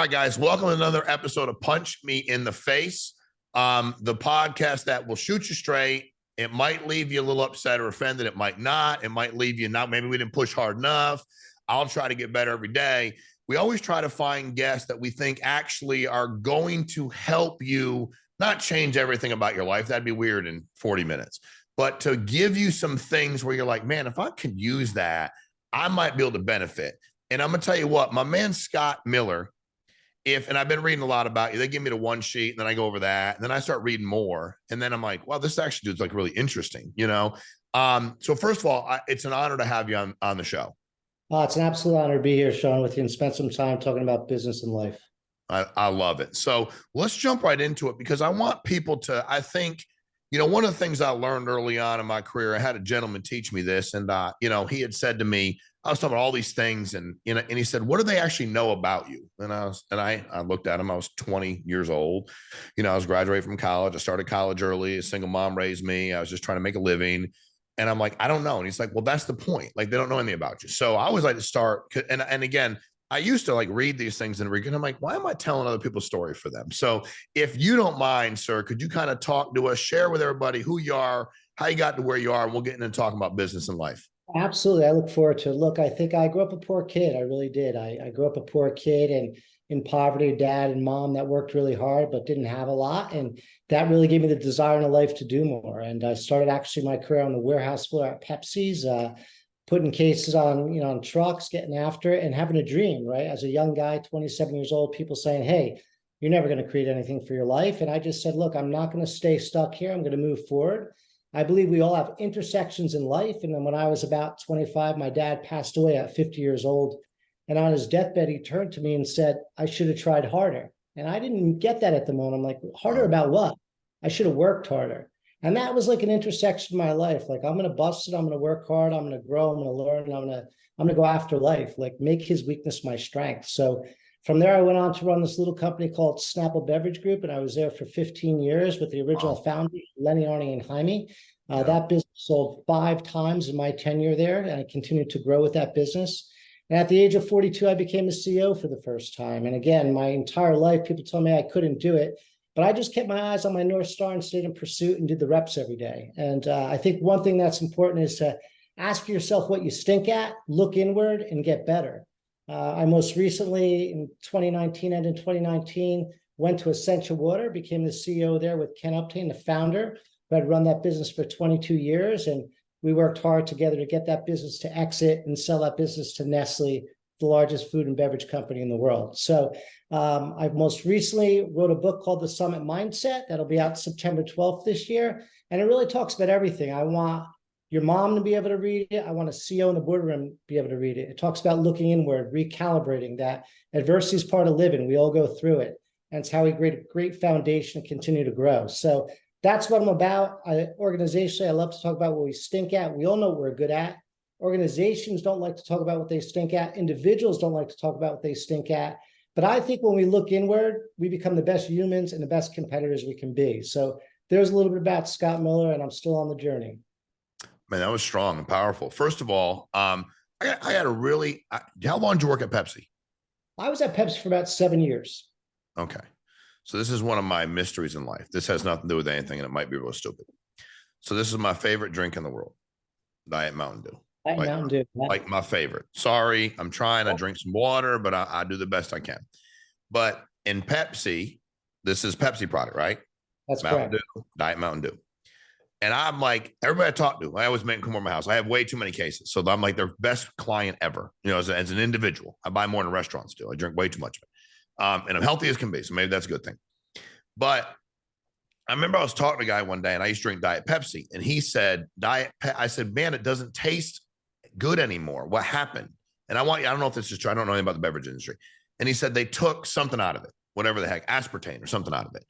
right, guys, welcome to another episode of Punch Me in the Face, the podcast that will shoot you straight. It might leave you a little upset or offended. It might not. It might leave you not. Maybe we didn't push hard enough. I'll try to get better every day. We always try to find guests that we think actually are going to help you not change everything about your life. That'd be weird in 40 minutes, but to give you some things where you're like, man, if I could use that, I might be able to benefit. And I'm going to tell you what, my man, Scott Miller, and I've been reading a lot about you, they give me the one sheet and then I go over that and then I start reading more. And then I'm like, wow, this actually is like really interesting, you know? So first of all, it's an honor to have you on the show. It's an absolute honor to be here, Sean, with you and spend some time talking about business and life. I love it. So let's jump right into it because I want people to, I think, you know, one of the things I learned early on in my career, I had a gentleman teach me this, and you know, he had said to me, I was talking about all these things, and you know, and he said, "What do they actually know about you?" And I looked at him. I was 20 years old. You know, I was graduating from college. I started college early. A single mom raised me. I was just trying to make a living, and I'm like, I don't know. And he's like, well, that's the point. Like, they don't know anything about you. So I always like to start, and again, I used to like read these things and I'm like, why am I telling other people's story for them? So if you don't mind, sir, could you kind of talk to us, share with everybody who you are, how you got to where you are, and we'll get into talking about business and life. Absolutely. I look forward to it. Look, I think I grew up a poor kid. I really did. I grew up a poor kid and in poverty, dad and mom that worked really hard, but didn't have a lot. And that really gave me the desire in life to do more. And I started actually my career on the warehouse floor at Pepsi's, putting cases on trucks, getting after it and having a dream, right? As a young guy, 27 years old, people saying, hey, you're never going to create anything for your life. And I just said, look, I'm not going to stay stuck here. I'm going to move forward. I believe we all have intersections in life. And then when I was about 25, my dad passed away at 50 years old. And on his deathbed, he turned to me and said, I should have tried harder. And I didn't get that at the moment. I'm like, harder about what? I should have worked harder. And that was like an intersection in my life. Like, I'm going to bust it. I'm going to work hard. I'm going to grow. I'm going to learn. I'm going to go after life, like make his weakness my strength. So from there, I went on to run this little company called Snapple Beverage Group. And I was there for 15 years with the original founders, Lenny, Arnie, and Jaime. That business sold 5 times in my tenure there. And I continued to grow with that business. And at the age of 42, I became the CEO for the first time. And again, my entire life, people told me I couldn't do it. But I just kept my eyes on my North Star and stayed in pursuit and did the reps every day. And I think one thing that's important is to ask yourself what you stink at, look inward, and get better. I most recently, in 2019 and in 2019, went to Essential Water, became the CEO there with Ken Uptain, the founder, who had run that business for 22 years. And we worked hard together to get that business to exit and sell that business to Nestle, the largest food and beverage company in the world. So I most recently wrote a book called The Summit Mindset that'll be out September 12th this year. And it really talks about everything. I want your mom to be able to read it. I want a CEO in the boardroom to be able to read it. It talks about looking inward, recalibrating that adversity is part of living. We all go through it. And it's how we create a great foundation and continue to grow. So that's what I'm about. Organizationally, I love to talk about what we stink at. We all know what we're good at. Organizations don't like to talk about what they stink at. Individuals don't like to talk about what they stink at. But I think when we look inward, we become the best humans and the best competitors we can be. So there's a little bit about Scott Miller, and I'm still on the journey. Man, that was strong and powerful. First of all, I had a really, how long did you work at Pepsi? I was at Pepsi for about 7 years. Okay. So this is one of my mysteries in life. This has nothing to do with anything, and it might be real stupid. So this is my favorite drink in the world, Diet Mountain Dew. Mountain Dew. Like my favorite. Sorry, I'm trying to drink some water, but I do the best I can. But in Pepsi, this is Pepsi product, right? That's Mountain correct. Dew, Diet Mountain Dew. And I'm like, everybody I talk to, I always make them come over my house. I have way too many cases. So I'm like their best client ever, you know, as an individual. I buy more than restaurants do. I drink way too much of it. And I'm healthy as can be. So maybe that's a good thing. But I remember I was talking to a guy one day and I used to drink Diet Pepsi. And he said, I said, man, it doesn't taste good anymore. What happened? And I don't know if this is true. I don't know anything about the beverage industry. And he said they took something out of it, whatever the heck, aspartame or something out of it.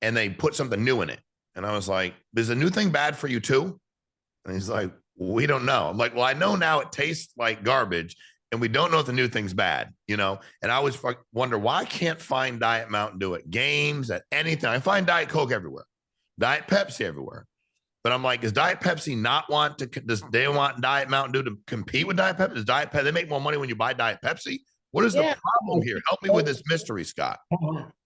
And they put something new in it. And I was like, is the new thing bad for you too? And he's like, we don't know. I'm like, well, I know now it tastes like garbage and we don't know if the new thing's bad, you know? And I always wonder why I can't find Diet Mountain Dew at games, at anything. I find Diet Coke everywhere, Diet Pepsi everywhere. But I'm like, does Diet Pepsi not want to, does they want Diet Mountain Dew to compete with Diet Pepsi? Does Diet Pepsi, they make more money when you buy Diet Pepsi What is the Yeah. problem here? Help me with this mystery, Scott.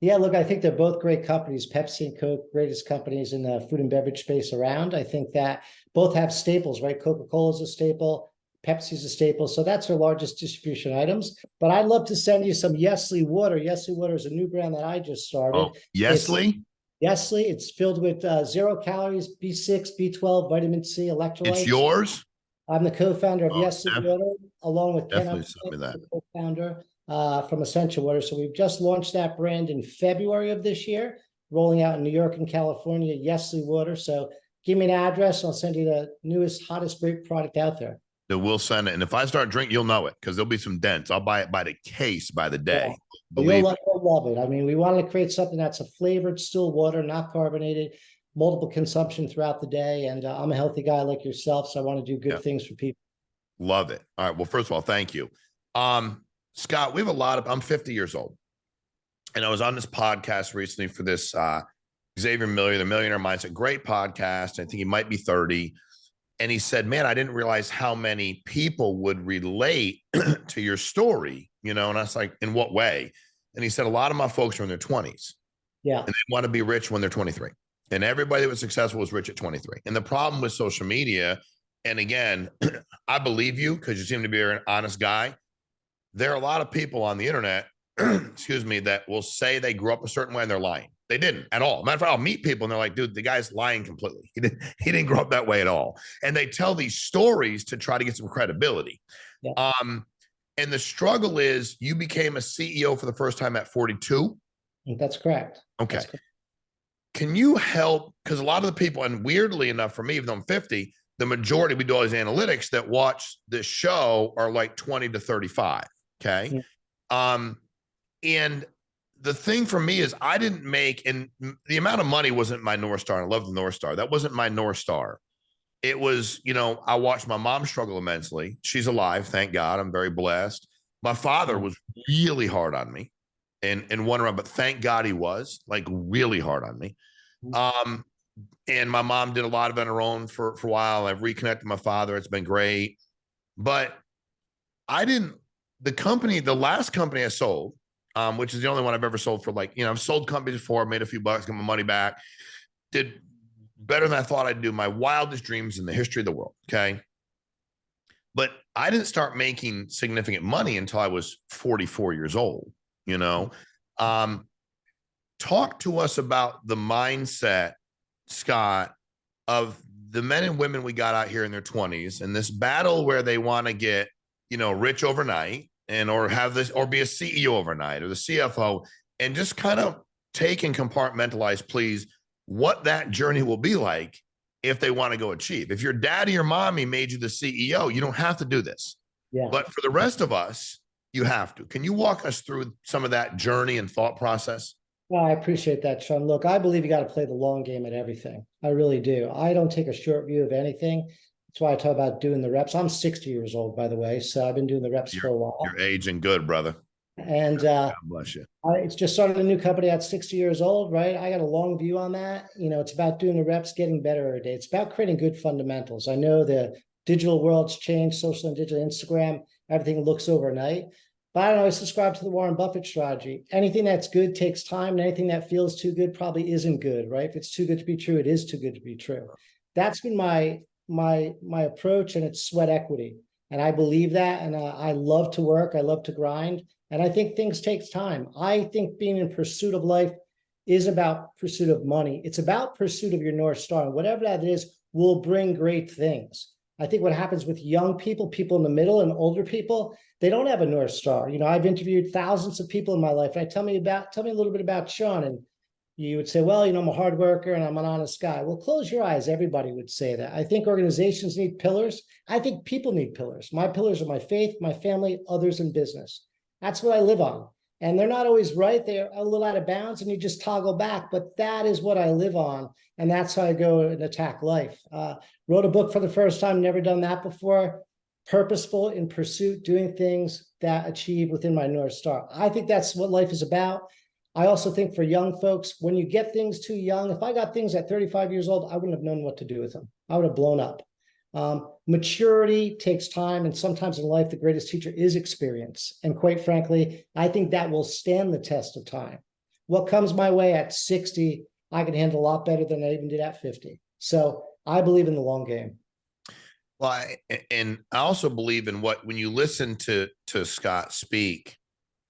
Yeah, look, I think they're both great companies. Pepsi and Coke, greatest companies in the food and beverage space around. I think that both have staples, right? Coca-Cola is a staple, Pepsi's a staple. So that's their largest distribution items. But I'd love to send you some Yesly water. Yesly water is a new brand that I just started. Oh, Yesly? Yesly, it's filled with 0 calories, B6, B12, vitamin C, It's electrolytes. yours? I'm the co-founder of Oh, Yesly Water, along with Ken definitely Upton, send me that. the co-founder from Essential Water. So we've just launched that brand in February of this year, rolling out in New York and California, Yesly Water. So give me an address, and I'll send you the newest, hottest, great product out there. That we'll send it. And if I start drinking, you'll know it because there'll be some dents. I'll buy it by the case by the day. Yeah. Believe me. You'll love it. I mean, we wanted to create something that's a flavored still water, not carbonated, multiple consumption throughout the day. And I'm a healthy guy like yourself, so I want to do good things for people. Love it. All right. Well, first of all, thank you. Scott, we have I'm 50 years old. And I was on this podcast recently for this Xavier Miller, the Millionaire Mindset. Great podcast. I think he might be 30. And he said, man, I didn't realize how many people would relate to your story, And I was like, in what way? And he said, a lot of my folks are in their 20s. Yeah. And they want to be rich when they're 23. And everybody that was successful was rich at 23. And the problem with social media, and again, I believe you because you seem to be an honest guy. There are a lot of people on the internet, excuse me, that will say they grew up a certain way and they're lying. They didn't at all. Matter of fact, I'll meet people and they're like, dude, the guy's lying completely. He didn't grow up that way at all. And they tell these stories to try to get some credibility. Yeah. And the struggle is you became a CEO for the first time at 42. That's correct. Okay. That's correct. Can you help? Because a lot of the people, and weirdly enough for me, even though I'm 50, the majority, we do all these analytics that watch this show are like 20 to 35. Okay. Yeah. And the thing for me is I didn't make, and the amount of money wasn't my North Star. I love the North Star. That wasn't my North Star. It was, I watched my mom struggle immensely. She's alive. Thank God. I'm very blessed. My father was really hard on me and one around, but thank God he was like really hard on me. And my mom did a lot of it on her own for a while. I've reconnected my father. It's been great. But the last company I sold, which is the only one I've ever sold for I've sold companies before, made a few bucks, got my money back, did better than I thought I'd do, my wildest dreams in the history of the world. Okay. But I didn't start making significant money until I was 44 years old, Talk to us about the mindset, Scott, of the men and women we got out here in their 20s and this battle where they want to get, rich overnight or be a CEO overnight or the CFO, and just kind of take and compartmentalize, please, what that journey will be like if they want to go achieve. If your daddy or mommy made you the CEO, you don't have to do this. Yeah. But for the rest of us, you have to. Can you walk us through some of that journey and thought process? Well, I appreciate that, Sean. Look, I believe you got to play the long game at everything. I really do. I don't take a short view of anything. That's why I talk about doing the reps. I'm 60 years old, by the way, so I've been doing the reps for a while. You're aging good, brother. And God bless you. I just started a new company at 60 years old, right? I got a long view on that. It's about doing the reps, getting better every day. It's about creating good fundamentals. I know the digital world's changed, social and digital, Instagram, everything looks overnight. But I don't know, I subscribe to the Warren Buffett strategy. Anything that's good takes time, and anything that feels too good probably isn't good, right? If it's too good to be true, it is too good to be true. That's been my approach, and it's sweat equity. And I believe that, and I love to work, I love to grind, and I think things take time. I think being in pursuit of life is about pursuit of money. It's about pursuit of your North Star, and whatever that is will bring great things. I think what happens with young people, people in the middle and older people, they don't have a North Star. I've interviewed thousands of people in my life. And tell me a little bit about Sean. And you would say, well, I'm a hard worker and I'm an honest guy. Well, close your eyes. Everybody would say that. I think organizations need pillars. I think people need pillars. My pillars are my faith, my family, others, and business. That's what I live on. And they're not always right. They're a little out of bounds and you just toggle back. But that is what I live on. And that's how I go and attack life. Wrote a book for the first time, never done that before. Purposeful in pursuit, doing things that achieve within my North Star. I think that's what life is about. I also think for young folks, when you get things too young, if I got things at 35 years old, I wouldn't have known what to do with them. I would have blown up. Maturity takes time, and sometimes in life, the greatest teacher is experience. And quite frankly, I think that will stand the test of time. What comes my way at 60, I can handle a lot better than I even did at 50. So I believe in the long game. Well, and I also believe in when you listen to Scott speak,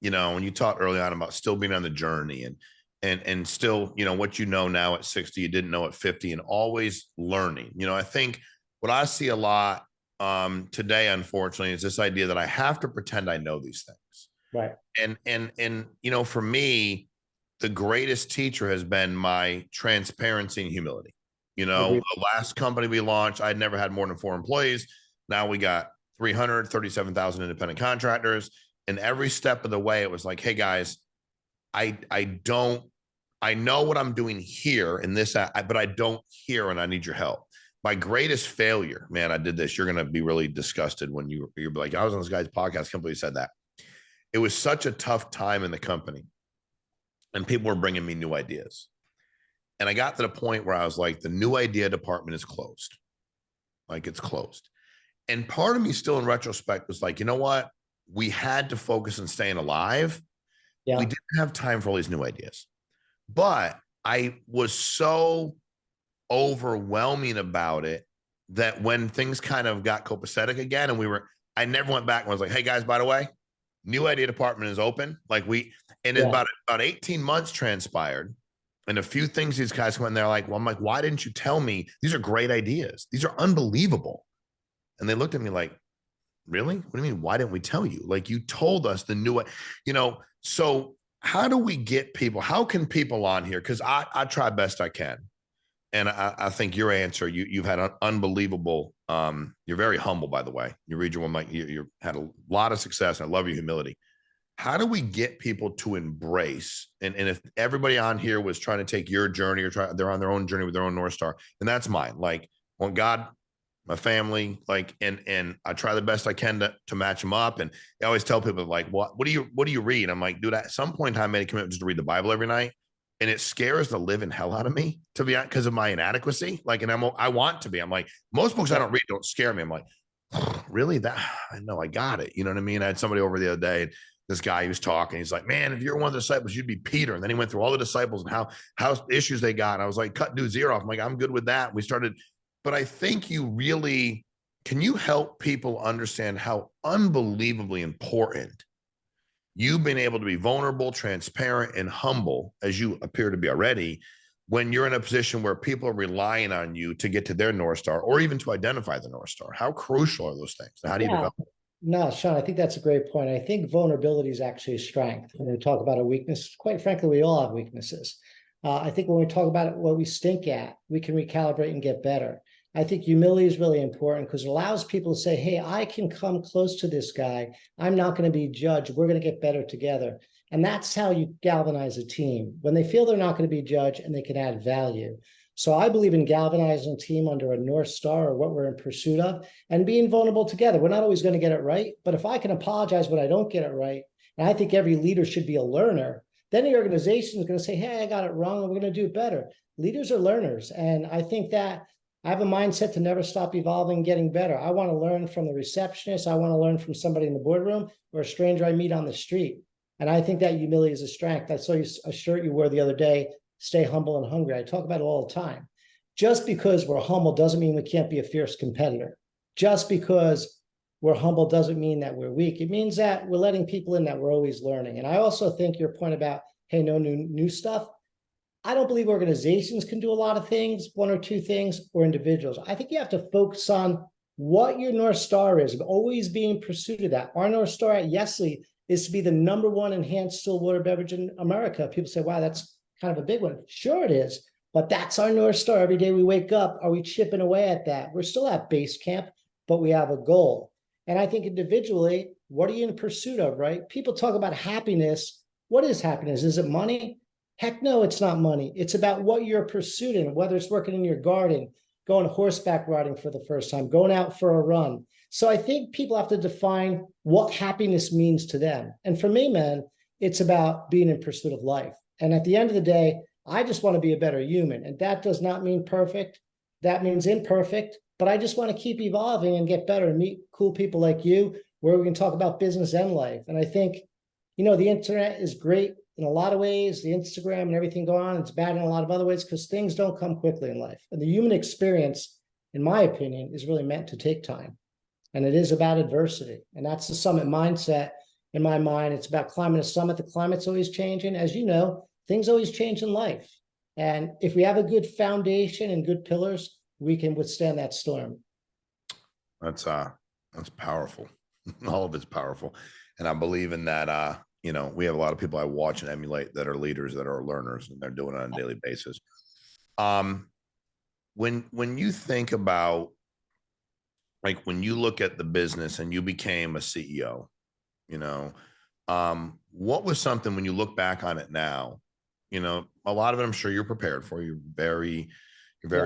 when you talked early on about still being on the journey and still, what now at 60, you didn't know at 50, and always learning. I think what I see a lot today, unfortunately, is this idea that I have to pretend I know these things. Right. And for me, the greatest teacher has been my transparency and humility. The last company we launched, I'd never had more than 4 employees. Now we got 337,000 independent contractors. And every step of the way, it was like, hey guys, I know what I'm doing here in this, but I don't here, and I need your help. My greatest failure, man, I did this. You're going to be really disgusted when you're like, I was on this guy's podcast, company said that. It was such a tough time in the company, and people were bringing me new ideas. And I got to the point where I was like, the new idea department is closed. Like, it's closed. And part of me still in retrospect was like, you know what? We had to focus on staying alive. Yeah. We didn't have time for all these new ideas. But I was so overwhelming about it that when things kind of got copacetic again, and I never went back and was like, hey guys, by the way, new idea department is open. About 18 months transpired. And a few things these guys come in there like, well, I'm like, why didn't you tell me? These are great ideas. These are unbelievable. And they looked at me like, really? What do you mean? Why didn't we tell you? Like, you told us the new, so how do we get people? How can people on here? Because I try best I can. And I think your answer, you've had an unbelievable, you're very humble, by the way. You read your one, like you had a lot of success. And I love your humility. How do we get people to embrace? And if everybody on here was trying to take your journey they're on their own journey with their own North Star, and that's mine. Like, on God, my family, and I try the best I can to match them up. And I always tell people, like, what do you read? I'm like, dude, at some point in time, I made a commitment just to read the Bible every night. And it scares the living hell out of me, to be honest, because of my inadequacy. Like, and I want to be. I'm like, most books I don't read don't scare me. I'm like, really? That I know, I got it. You know what I mean? I had somebody over the other day. This guy, he was talking. He's like, man, if you're one of the disciples, you'd be Peter. And then he went through all the disciples and how issues they got. And I was like, cut dude's ear off. I'm like, I'm good with that. We started, but I think can you help people understand how unbelievably important you've been able to be vulnerable, transparent, and humble, as you appear to be already, when you're in a position where people are relying on you to get to their North Star, or even to identify the North Star? How crucial are those things? How do you develop? No, Sean, I think that's a great point. I think vulnerability is actually a strength. When we talk about a weakness, quite frankly, we all have weaknesses. I think when we talk about what we stink at, we can recalibrate and get better. I think humility is really important because it allows people to say, hey, I can come close to this guy. I'm not going to be judged. We're going to get better together. And that's how you galvanize a team, when they feel they're not going to be judged and they can add value. So I believe in galvanizing a team under a North Star, or what we're in pursuit of, and being vulnerable together. We're not always going to get it right, but if I can apologize when I don't get it right, and I think every leader should be a learner, then the organization is going to say, hey, I got it wrong, and we're going to do it better. Leaders are learners. And I think that I have a mindset to never stop evolving and getting better. I want to learn from the receptionist. I want to learn from somebody in the boardroom or a stranger I meet on the street. And I think that humility is a strength. I saw a shirt you wore the other day, stay humble and hungry. I talk about it all the time. Just because we're humble doesn't mean we can't be a fierce competitor. Just because we're humble doesn't mean that we're weak. It means that we're letting people in, that we're always learning. And I also think your point about, hey, no new stuff. I don't believe organizations can do a lot of things, one or two things, or individuals. I think you have to focus on what your North Star is, and always be in pursuit of that. Our North Star at Yesly is to be the #1 enhanced still water beverage in America. People say, wow, that's kind of a big one. Sure it is, but that's our North Star. Every day we wake up, are we chipping away at that? We're still at base camp, but we have a goal. And I think individually, what are you in pursuit of, right? People talk about happiness. What is happiness? Is it money? Heck no, it's not money. It's about what you're pursuing, whether it's working in your garden, going horseback riding for the first time, going out for a run. So I think people have to define what happiness means to them. And for me, man, it's about being in pursuit of life. And at the end of the day, I just want to be a better human. And that does not mean perfect. That means imperfect, but but I just want to keep evolving and get better and meet cool people like you, where we can talk about business and life. And I think, the internet is great in a lot of ways, the Instagram and everything going on. It's bad in a lot of other ways because things don't come quickly in life. And the human experience, in my opinion, is really meant to take time. And it is about adversity. And that's the summit mindset in my mind. It's about climbing a summit. The climate's always changing. As you know, things always change in life. And if we have a good foundation and good pillars, we can withstand that storm. That's powerful. All of it's powerful. And I believe in that. We have a lot of people I watch and emulate that are leaders, that are learners, and they're doing it on a daily basis. When you think about, like, when you look at the business and you became a CEO, what was something, when you look back on it now, a lot of it I'm sure you're prepared for. You're very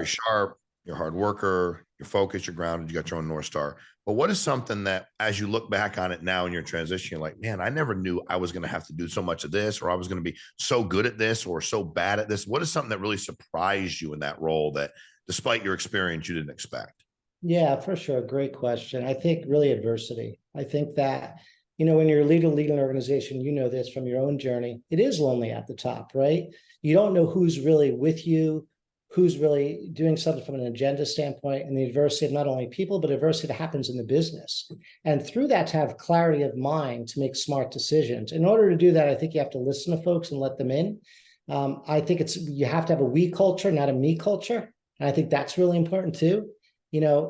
sharp, you're a hard worker, you're focused, you're grounded, you got your own North Star. But what is something that, as you look back on it now in your transition, you're like, man, I never knew I was going to have to do so much of this, or I was going to be so good at this or so bad at this? What is something that really surprised you in that role that, despite your experience, you didn't expect? Yeah, for sure. Great question. I think really adversity. I think that, when you're leading an organization, this from your own journey, it is lonely at the top, right? You don't know who's really with you, who's really doing something from an agenda standpoint, and the adversity of not only people, but adversity that happens in the business. And through that, to have clarity of mind to make smart decisions. In order to do that, I think you have to listen to folks and let them in. I think you have to have a we culture, not a me culture. And I think that's really important too,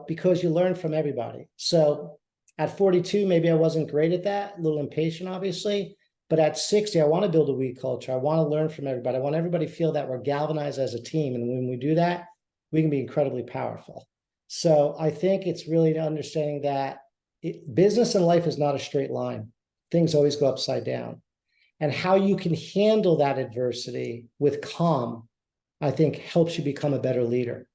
because you learn from everybody. So at 42, maybe I wasn't great at that, a little impatient, obviously. But at 60, I want to build a we culture. I want to learn from everybody. I want everybody to feel that we're galvanized as a team. And when we do that, we can be incredibly powerful. So I think it's really understanding that business and life is not a straight line. Things always go upside down. And how you can handle that adversity with calm, I think, helps you become a better leader.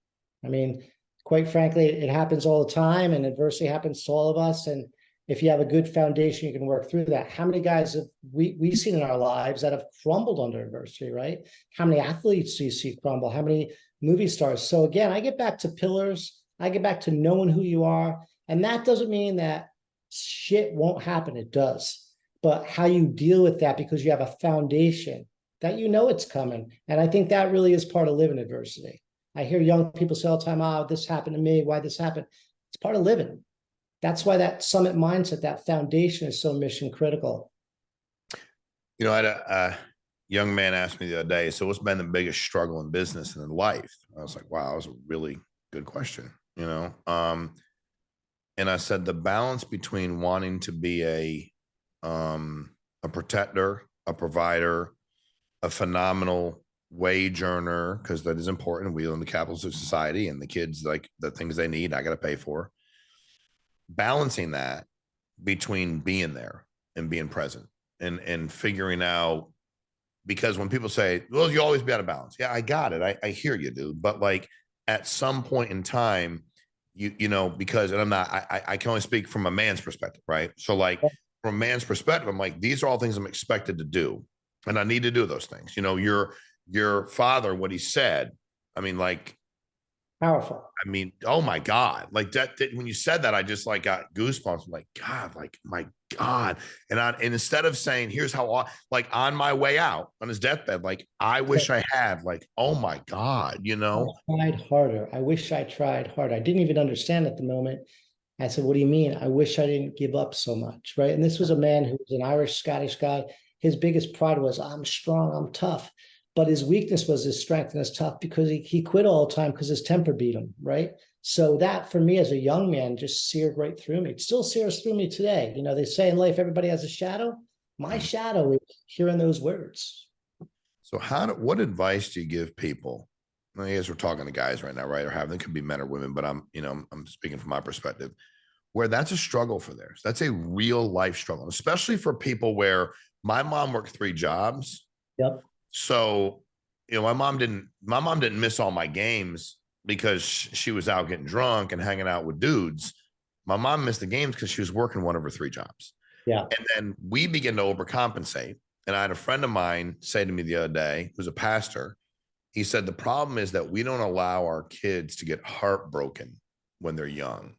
I mean, quite frankly, it happens all the time, and adversity happens to all of us. And if you have a good foundation, you can work through that. How many guys have we've seen in our lives that have crumbled under adversity, right? How many athletes do you see crumble? How many movie stars? So again, I get back to pillars. I get back to knowing who you are. And that doesn't mean that shit won't happen. It does. But how you deal with that, because you have a foundation that it's coming. And I think that really is part of living adversity. I hear young people say all the time, oh, this happened to me, why this happened? It's part of living. That's why that summit mindset, that foundation, is so mission critical. I had a young man ask me the other day, so what's been the biggest struggle in business and in life? I was like, wow, that was a really good question, and I said, the balance between wanting to be a protector, a provider, a phenomenal wage earner, because that is important. We own the capitals of society, and the kids, like, the things they need, I got to pay for. Balancing that between being there and being present, and figuring out, because when people say, well, you always be out of balance. Yeah, I got it. I hear you, dude. But, like, at some point in time, because, and I'm not, I can only speak from a man's perspective, right? So, like, from a man's perspective, I'm like, these are all things I'm expected to do, and I need to do those things. Your father, what he said, I mean, like, Powerful. I mean, oh my God, like that when you said that, I just, like, got goosebumps. I'm like, God, like, my God. And instead of saying, here's how, like, on my way out on his deathbed, like, I wish I had, like, oh my God, I tried harder. I wish I tried harder. I didn't even understand at the moment. I said, what do you mean? I wish I didn't give up so much, right? And this was a man who was an Irish, Scottish guy. His biggest pride was, I'm strong, I'm tough. But his weakness was his strength, and his tough, because he quit all the time because his temper beat him, right? So that, for me as a young man, just seared right through me. It still sears through me today. They say in life, everybody has a shadow. My shadow is hearing those words. So what advice do you give people? I guess we're talking to guys right now, right? Or having, it could be men or women, but I'm speaking from my perspective, where that's a struggle for theirs. That's a real life struggle, especially for people where my mom worked 3 jobs. Yep. So, my mom didn't miss all my games because she was out getting drunk and hanging out with dudes. My mom missed the games because she was working one of her 3 jobs. Yeah. And then we began to overcompensate. And I had a friend of mine say to me the other day, who's a pastor, he said, the problem is that we don't allow our kids to get heartbroken when they're young.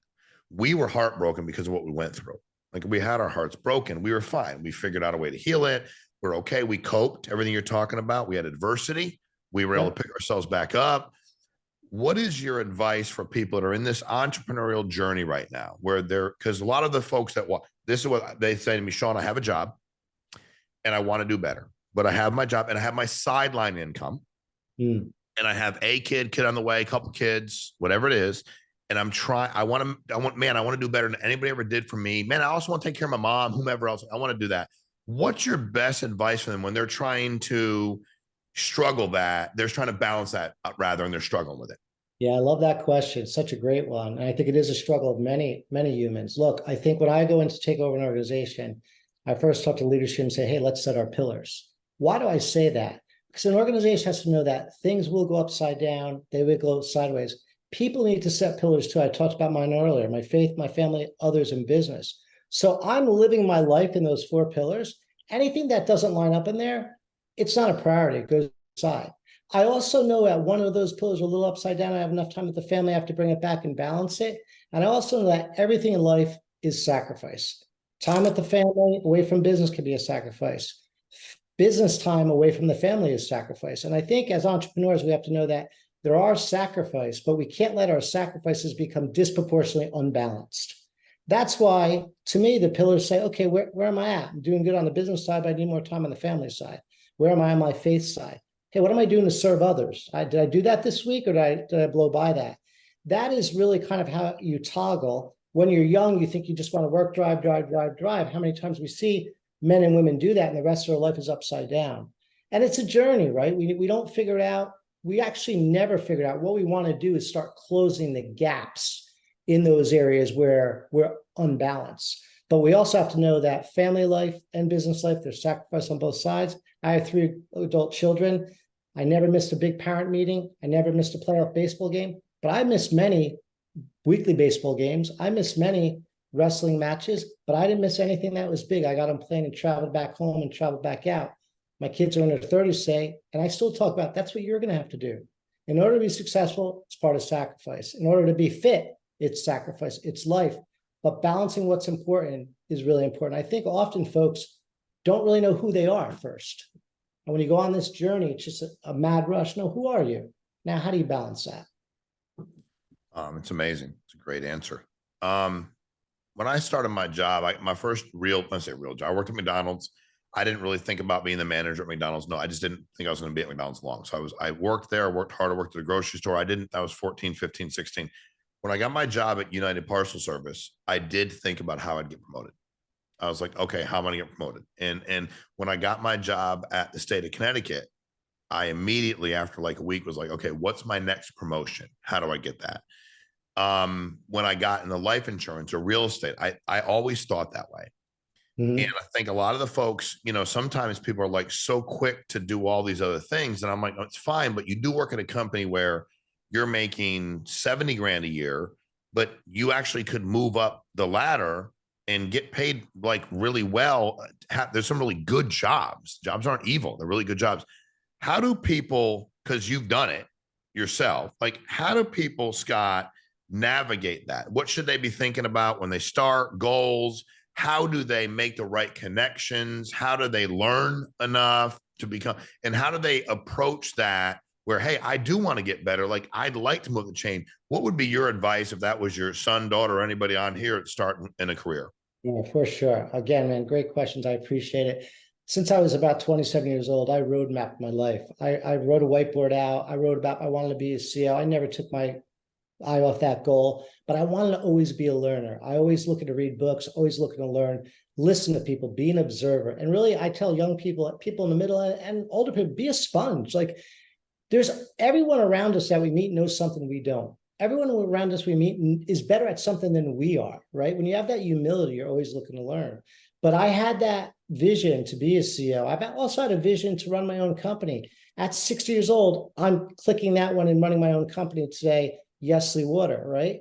We were heartbroken because of what we went through. Like we had our hearts broken. We were fine. We figured out a way to heal it. We're okay. We coped, everything you're talking about. We had adversity. We were able to pick ourselves back up. What is your advice for people that are in this entrepreneurial journey right now where because a lot of the folks that this is what they say to me, Sean, I have a job and I want to do better, but I have my job and I have my sideline income and I have a kid on the way, a couple kids, whatever it is. And I want to do better than anybody ever did for me. Man, I also want to take care of my mom, whomever else. I want to do that. What's your best advice for them when they're trying to they're trying to balance that out rather, and they're struggling with it? Yeah, I love that question. It's such a great one. And I think it is a struggle of many, many humans. Look, I think when I go in to take over an organization, I first talk to leadership and say, hey, let's set our pillars. Why do I say that? Because an organization has to know that things will go upside down, they will go sideways. People need to set pillars too. I talked about mine earlier, my faith, my family, others, and business. So I'm living my life in those 4 pillars. Anything that doesn't line up in there, it's not a priority. It goes aside. I also know that one of those pillars are a little upside down. I have enough time with the family. I have to bring it back and balance it. And I also know that everything in life is sacrifice. Time with the family away from business can be a sacrifice. Business time away from the family is sacrifice. And I think as entrepreneurs, we have to know that there are sacrifices, but we can't let our sacrifices become disproportionately unbalanced. That's why, to me, the pillars say, okay, where am I at? I'm doing good on the business side, but I need more time on the family side. Where am I on my faith side? Hey, what am I doing to serve others? Did I do that this week or did I blow by that? That is really kind of how you toggle. When you're young, you think you just want to work, drive. How many times we see men and women do that and the rest of their life is upside down? And it's a journey, right? We don't figure it out. We actually never figured out. What we want to do is start closing the gaps in those areas where we're unbalanced. But we also have to know that family life and business life, there's sacrifice on both sides. I have 3 adult children. I never missed a big parent meeting. I never missed a playoff baseball game, but I missed many weekly baseball games. I missed many wrestling matches, but I didn't miss anything that was big. I got on a plane and traveled back home and traveled back out. My kids are in their 30s, say, and I still talk about that's what you're going to have to do. In order to be successful, it's part of sacrifice. In order to be fit, it's sacrifice, it's life. But balancing what's important is really important. I think often folks don't really know who they are first. And when you go on this journey, it's just a mad rush. No, who are you? Now, how do you balance that? It's amazing. It's a great answer. When I started my job, my first real job, I worked at McDonald's. I didn't really think about being the manager at McDonald's. No, I just didn't think I was going to be at McDonald's long. So I worked there, worked hard, I worked at a grocery store. I was 14, 15, 16. When I got my job at United Parcel Service, I did think about how I'd get promoted. I was like, okay, how am I going to get promoted? And when I got my job at the state of Connecticut, I immediately after like a week was like, okay, what's my next promotion? How do I get that? When I got into life insurance or real estate, I always thought that way. And I think a lot of the folks, sometimes people are like so quick to do all these other things. And I'm like, oh, it's fine, but you do work at a company where you're making 70 grand a year, but you actually could move up the ladder and get paid like really well. There's some really good jobs. Jobs aren't evil. They're really good jobs. How do people, because you've done it yourself, like how do people, Scott, navigate that? What should they be thinking about when they start goals? How do they make the right connections? How do they learn enough to become, and how do they approach that where, hey, I do want to get better. Like I'd like to move the chain. What would be your advice if that was your son, daughter, or anybody on here at starting in a career? Yeah, for sure. Again, man, great questions. I appreciate it. Since I was about 27 years old, I roadmapped my life. I wrote a whiteboard out. I wrote about I wanted to be a CEO. I never took my eye off that goal, but I wanted to always be a learner. I always looking to read books, always looking to learn, listen to people, be an observer. And really, I tell young people, people in the middle and older people, be a sponge. Like there's everyone around us that we meet knows something we don't. Everyone around us we meet is better at something than we are, right? When you have that humility, you're always looking to learn. But I had that vision to be a CEO. I've also had a vision to run my own company. At 60 years old, I'm clicking that one and running my own company today. Yesly Water, right?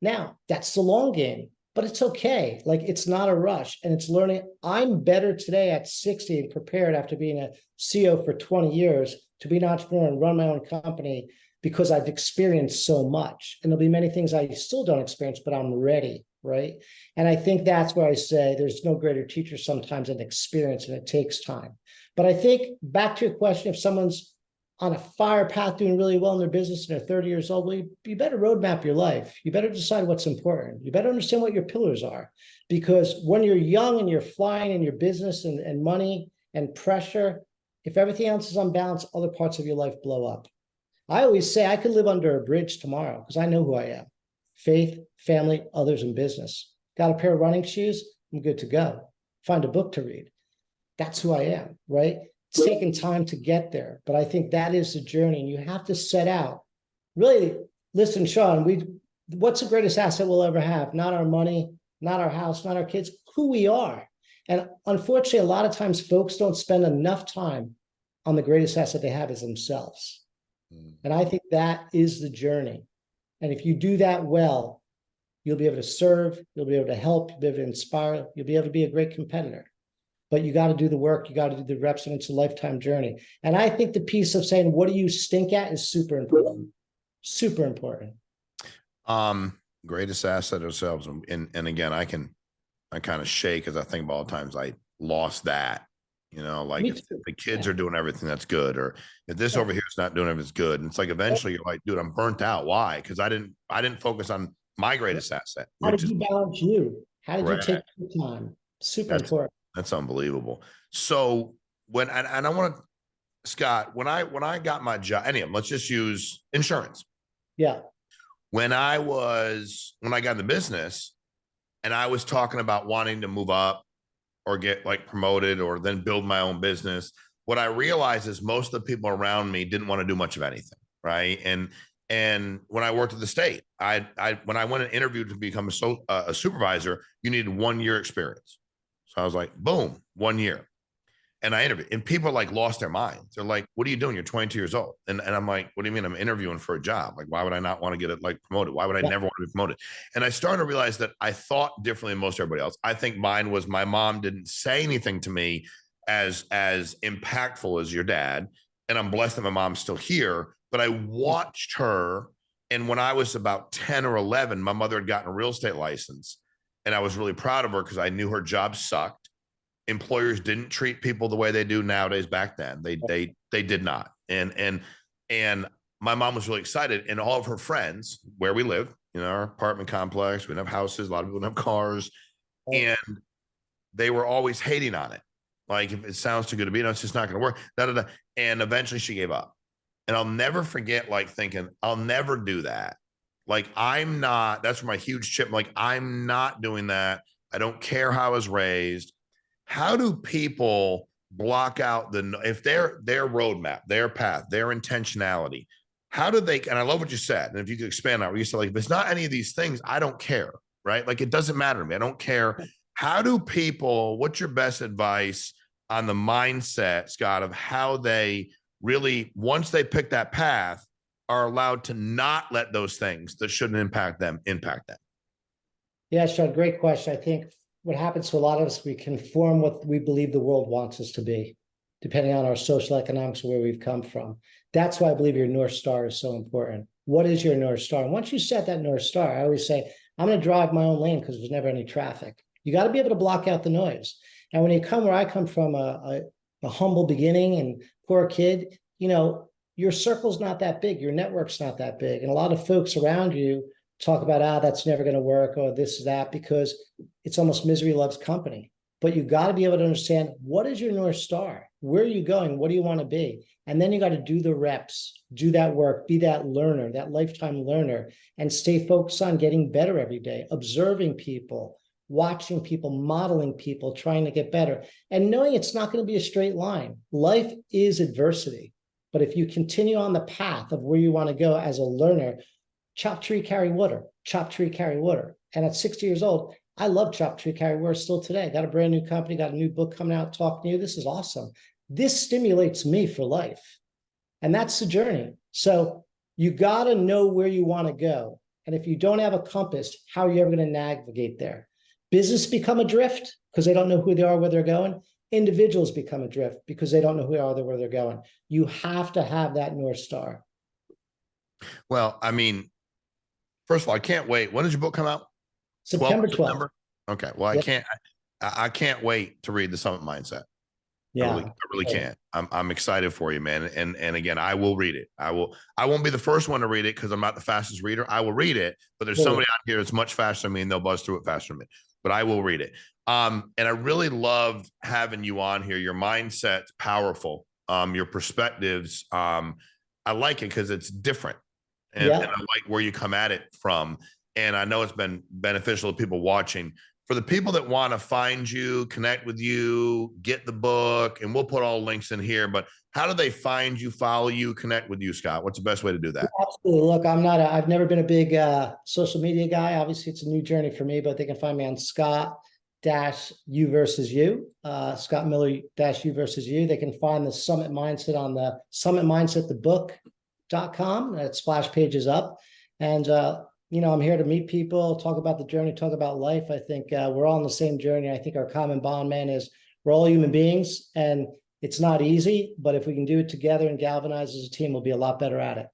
Now, that's the long game, but it's okay. Like it's not a rush and it's learning. I'm better today at 60 and prepared after being a CEO for 20 years to be an entrepreneur and run my own company because I've experienced so much. And there'll be many things I still don't experience, but I'm ready, right? And I think that's where I say there's no greater teacher sometimes than experience, and it takes time. But I think back to your question, if someone's on a fire path doing really well in their business and they're 30 years old, well, you better roadmap your life. You better decide what's important. You better understand what your pillars are. Because when you're young and you're flying in your business and money and pressure, if everything else is unbalanced, other parts of your life blow up. I always say I could live under a bridge tomorrow because I know who I am. Faith, family, others, and business. Got a pair of running shoes? I'm good to go. Find a book to read. That's who I am, right? It's taken time to get there, but I think that is the journey, and you have to set out. Really, listen, Sean, what's the greatest asset we'll ever have? Not our money, not our house, not our kids, who we are. And unfortunately, a lot of times folks don't spend enough time on the greatest asset they have is themselves. And I think that is the journey. And if you do that well, you'll be able to serve, you'll be able to help, you'll be able to inspire, you'll be able to be a great competitor. But you got to do the work, you got to do the reps, and it's a lifetime journey. And I think the piece of saying, what do you stink at is super important. Super important. Greatest asset ourselves. And again, I kind of shake as I think about all the times I lost that. Like if the kids are doing everything that's good, or if this over here is not doing everything that's good. And it's like eventually you're like, dude, I'm burnt out. Why? Because I didn't focus on my greatest asset. How did you balance you? How did you take your time? Super important. That's unbelievable. So when and I want to, Scott, when I got my job, any of them, let's just use insurance. Yeah. When I got in the business and I was talking about wanting to move up or get like promoted or then build my own business, what I realized is most of the people around me didn't want to do much of anything. Right. And when I worked at the state, when I went and interviewed to become a supervisor, you needed 1 year experience. So I was like, boom, 1 year. And I interviewed, and people like lost their minds. They're like, what are you doing? You're 22 years old. And I'm like, what do you mean I'm interviewing for a job? Like, why would I not want to get it like promoted? Why would I never want to be promoted? And I started to realize that I thought differently than most everybody else. I think mine was my mom didn't say anything to me as impactful as your dad. And I'm blessed that my mom's still here, but I watched her. And when I was about 10 or 11, my mother had gotten a real estate license. And I was really proud of her because I knew her job sucked. Employers didn't treat people the way they do nowadays. Back then, they did not. And my mom was really excited. And all of her friends, where we live, our apartment complex, we didn't have houses, a lot of people didn't have cars, and they were always hating on it. Like, if it sounds too good to be, it's just not going to work. Da, da, da. And eventually she gave up. And I'll never forget, like, thinking, I'll never do that. Like, that's my huge chip. Like, I'm not doing that. I don't care how I was raised. How do people block out if their roadmap, their path, their intentionality, how do they, and I love what you said. And if you could expand on what you said, like, if it's not any of these things, I don't care, right? Like, it doesn't matter to me. I don't care. How do people, what's your best advice on the mindset, Scott, of how they really, once they pick that path, are allowed to not let those things that shouldn't impact them. Yeah, Sean, great question. I think what happens to a lot of us, we conform what we believe the world wants us to be, depending on our social economics, where we've come from. That's why I believe your North Star is so important. What is your North Star? And once you set that North Star, I always say, I'm going to drive my own lane because there's never any traffic. You got to be able to block out the noise. And when you come where I come from, a humble beginning and poor kid, your circle's not that big. Your network's not that big. And a lot of folks around you talk about, that's never going to work, or this is that, because it's almost misery loves company. But you got to be able to understand, what is your North Star? Where are you going? What do you want to be? And then you got to do the reps, do that work, be that learner, that lifetime learner, and stay focused on getting better every day, observing people, watching people, modeling people, trying to get better, and knowing it's not going to be a straight line. Life is adversity. But if you continue on the path of where you want to go as a learner, chop tree, carry water, chop tree, carry water. And at 60 years old, I love chop tree, carry water still today. Got a brand new company, got a new book coming out, talking to you. This is awesome. This stimulates me for life. And that's the journey. So you got to know where you want to go. And if you don't have a compass, how are you ever going to navigate there? Business become adrift because they don't know who they are, where they're going. Individuals become adrift because they don't know who they are, where they're going. You have to have that North Star. Well, I mean, first of all, I can't wait. When does your book come out? 12th September of 12th. September. Okay. Well, Yep. I can't wait to read the Summit Mindset. Yeah. I really can't. I'm excited for you, man. And again, I will read it. I won't be the first one to read it because I'm not the fastest reader. I will read it, but there's somebody out here that's much faster than me and they'll buzz through it faster than me. But I will read it. And I really love having you on here. Your mindset's powerful. Your perspectives. I like it because it's different. And I like where you come at it from. And I know it's been beneficial to people watching. For the people that want to find you, connect with you, get the book, and we'll put all links in here, but how do they find you, follow you, connect with you, Scott? What's the best way to do that? Absolutely. Look, I've never been a big social media guy. Obviously, it's a new journey for me, but they can find me on Scott U versus you, Scott Miller U versus you. They can find the Summit Mindset on the Summit Mindset, the book.com. That splash page is up. And, I'm here to meet people, talk about the journey, talk about life. I think we're all on the same journey. I think our common bond, man, is we're all human beings and it's not easy, but if we can do it together and galvanize as a team, we'll be a lot better at it.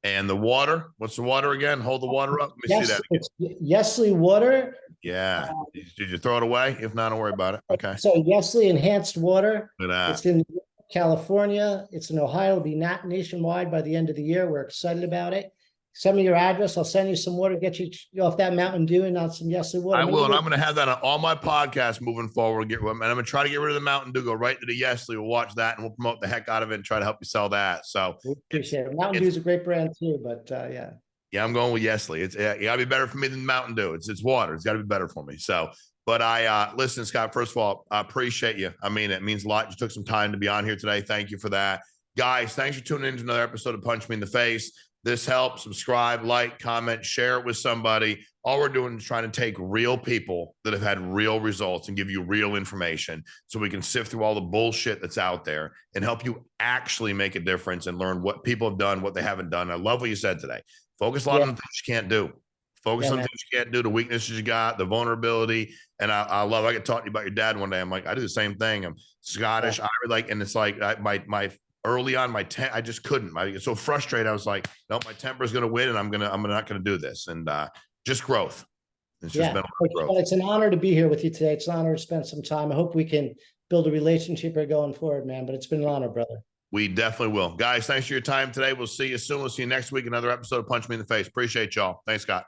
And the water, what's the water again? Hold the water up. Let me see that again. It's Yesley water. Yeah. Did you throw it away? If not, don't worry about it. Okay. So Yesley enhanced water. Look at that. It's in California. It's in Ohio. It'll be nationwide by the end of the year. We're excited about it. Send me your address. I'll send you some water, get you off that Mountain Dew and on some Yesley water. I will, and I'm going to have that on all my podcasts moving forward. And I'm going to try to get rid of the Mountain Dew, go right to the Yesley. We'll watch that, and we'll promote the heck out of it and try to help you sell that. So we appreciate it. Mountain Dew is a great brand too, but yeah. Yeah, I'm going with Yesley. It got to be better for me than Mountain Dew. It's water. It's got to be better for me. So, but listen, Scott, first of all, I appreciate you. I mean, it means a lot. You took some time to be on here today. Thank you for that. Guys, thanks for tuning in to another episode of Punch Me in the Face. This helps. Subscribe, like, comment, share it with somebody. All we're doing is trying to take real people that have had real results and give you real information so we can sift through all the bullshit that's out there and help you actually make a difference and learn what people have done, what they haven't done. I love what you said today. Focus a lot on the things you can't do. Focus on things you can't do, the weaknesses you got, the vulnerability. And I love, I could talk to you about your dad one day. I'm like, I do the same thing. I'm Scottish. I like, and it's like my early on I just couldn't. I get so frustrated. I was like, no, my temper is going to win, and I'm not going to do this. And just growth. It's just been a lot of growth. It's an honor to be here with you today. It's an honor to spend some time. I hope we can build a relationship here going forward, man. But it's been an honor, brother. We definitely will. Guys, thanks for your time today. We'll see you soon. We'll see you next week. Another episode of Punch Me in the Face. Appreciate y'all. Thanks, Scott.